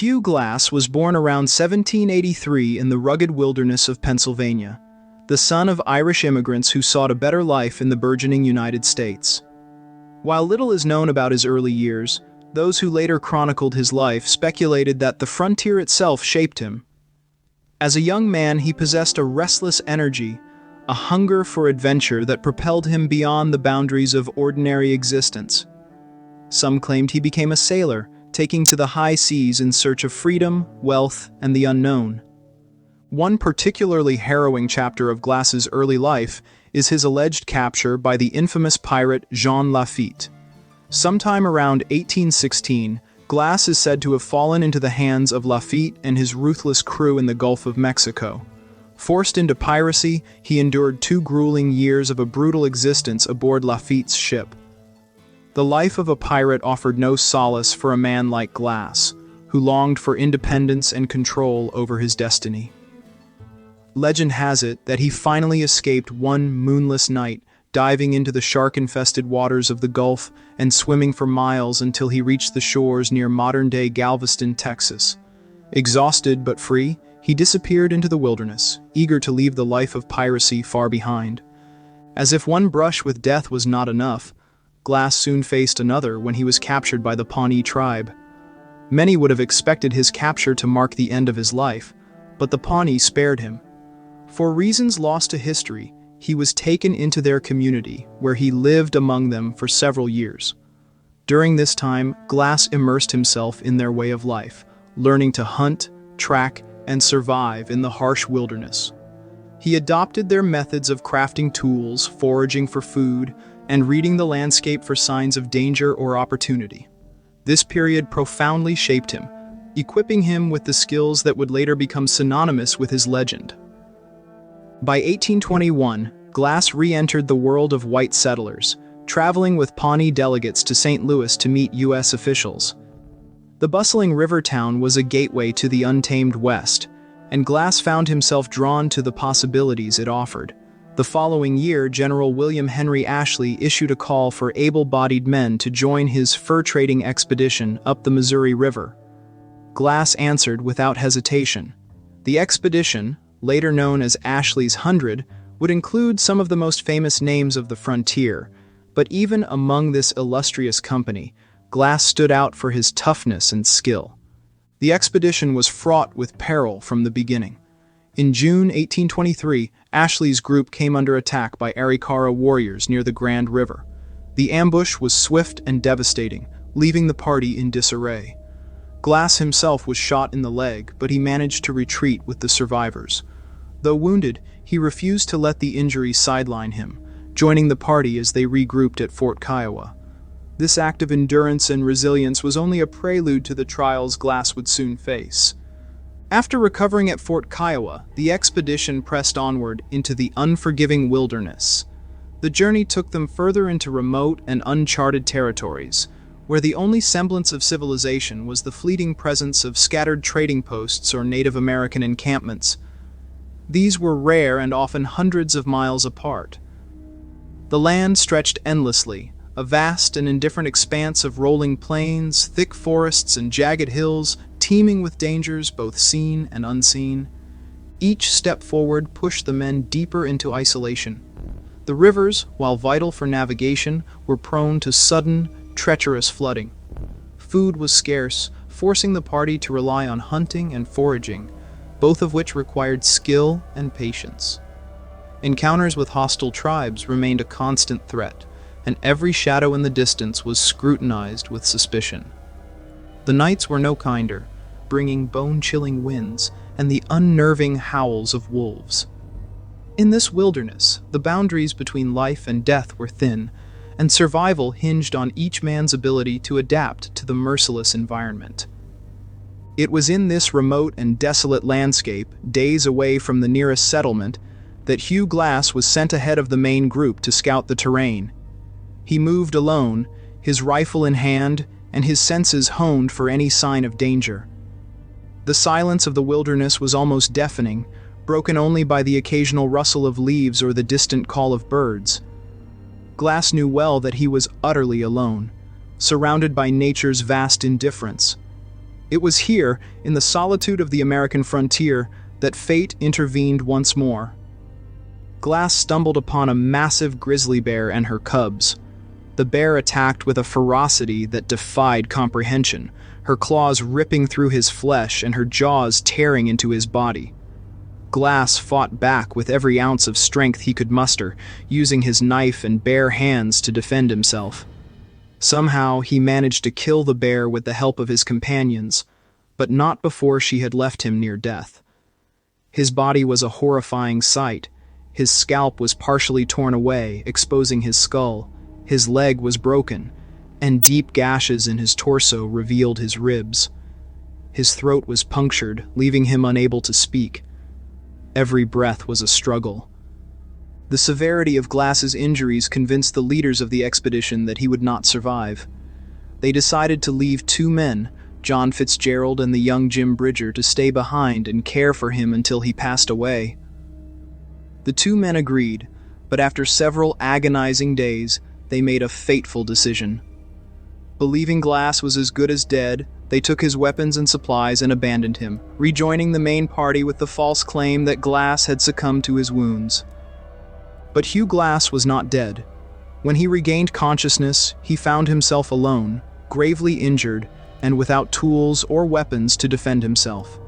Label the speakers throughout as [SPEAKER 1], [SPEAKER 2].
[SPEAKER 1] Hugh Glass was born around 1783 in the rugged wilderness of Pennsylvania, the son of Irish immigrants who sought a better life in the burgeoning United States. While little is known about his early years, those who later chronicled his life speculated that the frontier itself shaped him. As a young man, he possessed a restless energy, a hunger for adventure that propelled him beyond the boundaries of ordinary existence. Some claimed he became a sailor, taking to the high seas in search of freedom, wealth, and the unknown. One particularly harrowing chapter of Glass's early life is his alleged capture by the infamous pirate Jean Lafitte. Sometime around 1816, Glass is said to have fallen into the hands of Lafitte and his ruthless crew in the Gulf of Mexico. Forced into piracy, he endured 2 grueling years of a brutal existence aboard Lafitte's ship. The life of a pirate offered no solace for a man like Glass, who longed for independence and control over his destiny. Legend has it that he finally escaped one moonless night, diving into the shark-infested waters of the Gulf and swimming for miles until he reached the shores near modern-day Galveston, Texas. Exhausted but free, he disappeared into the wilderness, eager to leave the life of piracy far behind. As if one brush with death was not enough, Glass soon faced another when he was captured by the Pawnee tribe. Many would have expected his capture to mark the end of his life, but the Pawnee spared him. For reasons lost to history, he was taken into their community, where he lived among them for several years. During this time, Glass immersed himself in their way of life, learning to hunt, track, and survive in the harsh wilderness. He adopted their methods of crafting tools, foraging for food, and reading the landscape for signs of danger or opportunity. This period profoundly shaped him, equipping him with the skills that would later become synonymous with his legend. By 1821, Glass re-entered the world of white settlers, traveling with Pawnee delegates to St. Louis to meet U.S. officials. The bustling river town was a gateway to the untamed West, and Glass found himself drawn to the possibilities it offered. The following year, General William Henry Ashley issued a call for able-bodied men to join his fur-trading expedition up the Missouri River. Glass answered without hesitation. The expedition, later known as Ashley's 100, would include some of the most famous names of the frontier, but even among this illustrious company, Glass stood out for his toughness and skill. The expedition was fraught with peril from the beginning. In June 1823, Ashley's group came under attack by Arikara warriors near the Grand River. The ambush was swift and devastating, leaving the party in disarray. Glass himself was shot in the leg, but he managed to retreat with the survivors. Though wounded, he refused to let the injury sideline him, joining the party as they regrouped at Fort Kiowa. This act of endurance and resilience was only a prelude to the trials Glass would soon face. After recovering at Fort Kiowa, the expedition pressed onward into the unforgiving wilderness. The journey took them further into remote and uncharted territories, where the only semblance of civilization was the fleeting presence of scattered trading posts or Native American encampments. These were rare and often hundreds of miles apart. The land stretched endlessly, a vast and indifferent expanse of rolling plains, thick forests, and jagged hills, teeming with dangers both seen and unseen. Each step forward pushed the men deeper into isolation. The rivers, while vital for navigation, were prone to sudden, treacherous flooding. Food was scarce, forcing the party to rely on hunting and foraging, both of which required skill and patience. Encounters with hostile tribes remained a constant threat, and every shadow in the distance was scrutinized with suspicion. The nights were no kinder, bringing bone-chilling winds and the unnerving howls of wolves. In this wilderness, the boundaries between life and death were thin, and survival hinged on each man's ability to adapt to the merciless environment. It was in this remote and desolate landscape, days away from the nearest settlement, that Hugh Glass was sent ahead of the main group to scout the terrain. He moved alone, his rifle in hand, and his senses honed for any sign of danger. The silence of the wilderness was almost deafening, broken only by the occasional rustle of leaves or the distant call of birds. Glass knew well that he was utterly alone, surrounded by nature's vast indifference. It was here, in the solitude of the American frontier, that fate intervened once more. Glass stumbled upon a massive grizzly bear and her cubs. The bear attacked with a ferocity that defied comprehension, her claws ripping through his flesh and her jaws tearing into his body. Glass fought back with every ounce of strength he could muster, using his knife and bare hands to defend himself. Somehow, he managed to kill the bear with the help of his companions, but not before she had left him near death. His body was a horrifying sight. His scalp was partially torn away, exposing his skull. His leg was broken, and deep gashes in his torso revealed his ribs. His throat was punctured, leaving him unable to speak. Every breath was a struggle. The severity of Glass's injuries convinced the leaders of the expedition that he would not survive. They decided to leave two men, John Fitzgerald and the young Jim Bridger, to stay behind and care for him until he passed away. The two men agreed, but after several agonizing days, they made a fateful decision. Believing Glass was as good as dead, they took his weapons and supplies and abandoned him, rejoining the main party with the false claim that Glass had succumbed to his wounds. But Hugh Glass was not dead. When he regained consciousness, he found himself alone, gravely injured, and without tools or weapons to defend himself.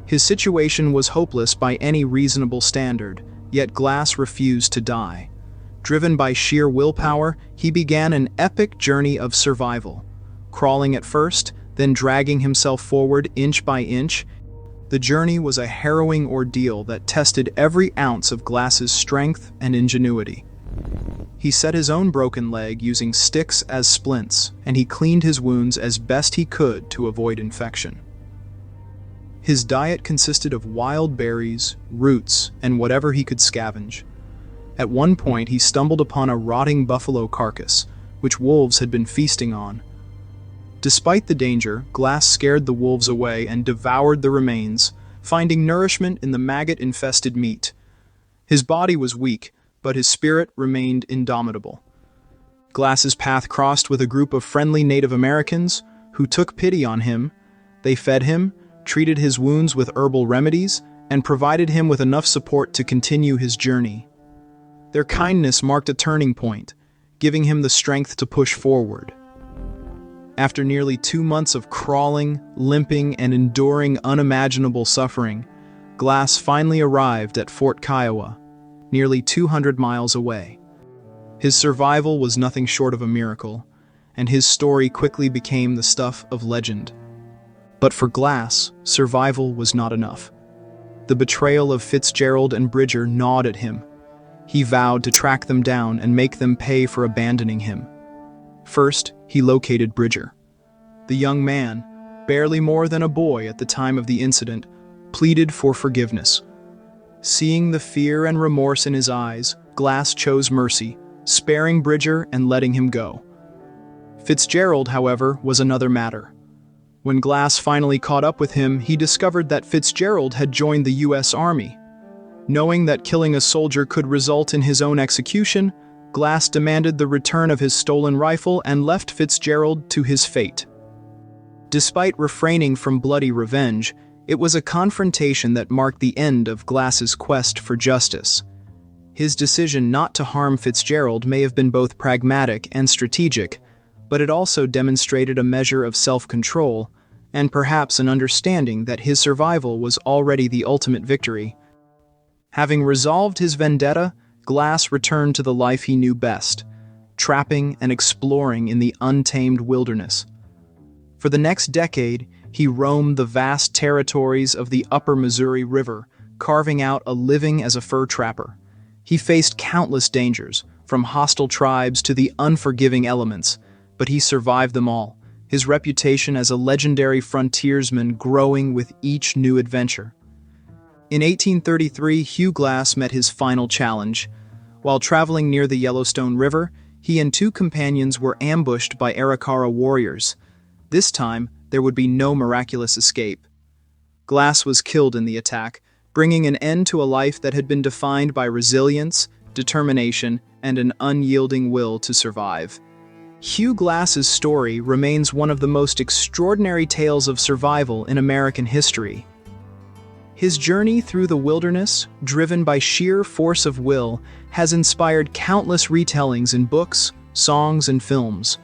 [SPEAKER 1] His situation was hopeless by any reasonable standard, yet Glass refused to die. Driven by sheer willpower, he began an epic journey of survival. Crawling at first, then dragging himself forward inch by inch, the journey was a harrowing ordeal that tested every ounce of Glass's strength and ingenuity. He set his own broken leg using sticks as splints, and he cleaned his wounds as best he could to avoid infection. His diet consisted of wild berries, roots, and whatever he could scavenge. At one point, he stumbled upon a rotting buffalo carcass, which wolves had been feasting on. Despite the danger, Glass scared the wolves away and devoured the remains, finding nourishment in the maggot-infested meat. His body was weak, but his spirit remained indomitable. Glass's path crossed with a group of friendly Native Americans who took pity on him. They fed him, treated his wounds with herbal remedies, and provided him with enough support to continue his journey. Their kindness marked a turning point, giving him the strength to push forward. After nearly 2 months of crawling, limping, and enduring unimaginable suffering, Glass finally arrived at Fort Kiowa, nearly 200 miles away. His survival was nothing short of a miracle, and his story quickly became the stuff of legend. But for Glass, survival was not enough. The betrayal of Fitzgerald and Bridger gnawed at him. He vowed to track them down and make them pay for abandoning him. First, he located Bridger. The young man, barely more than a boy at the time of the incident, pleaded for forgiveness. Seeing the fear and remorse in his eyes, Glass chose mercy, sparing Bridger and letting him go. Fitzgerald, however, was another matter. When Glass finally caught up with him, he discovered that Fitzgerald had joined the U.S. Army. Knowing that killing a soldier could result in his own execution, Glass demanded the return of his stolen rifle and left Fitzgerald to his fate. Despite refraining from bloody revenge, it was a confrontation that marked the end of Glass's quest for justice. His decision not to harm Fitzgerald may have been both pragmatic and strategic, but it also demonstrated a measure of self-control and perhaps an understanding that his survival was already the ultimate victory. Having resolved his vendetta, Glass returned to the life he knew best, trapping and exploring in the untamed wilderness. For the next decade, he roamed the vast territories of the upper Missouri River, carving out a living as a fur trapper. He faced countless dangers, from hostile tribes to the unforgiving elements, but he survived them all, his reputation as a legendary frontiersman growing with each new adventure. In 1833, Hugh Glass met his final challenge. While traveling near the Yellowstone River, he and 2 companions were ambushed by Arikara warriors. This time, there would be no miraculous escape. Glass was killed in the attack, bringing an end to a life that had been defined by resilience, determination, and an unyielding will to survive. Hugh Glass's story remains one of the most extraordinary tales of survival in American history. His journey through the wilderness, driven by sheer force of will, has inspired countless retellings in books, songs, and films.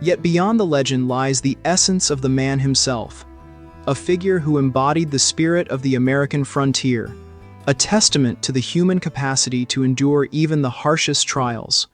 [SPEAKER 1] Yet beyond the legend lies the essence of the man himself, a figure who embodied the spirit of the American frontier, a testament to the human capacity to endure even the harshest trials.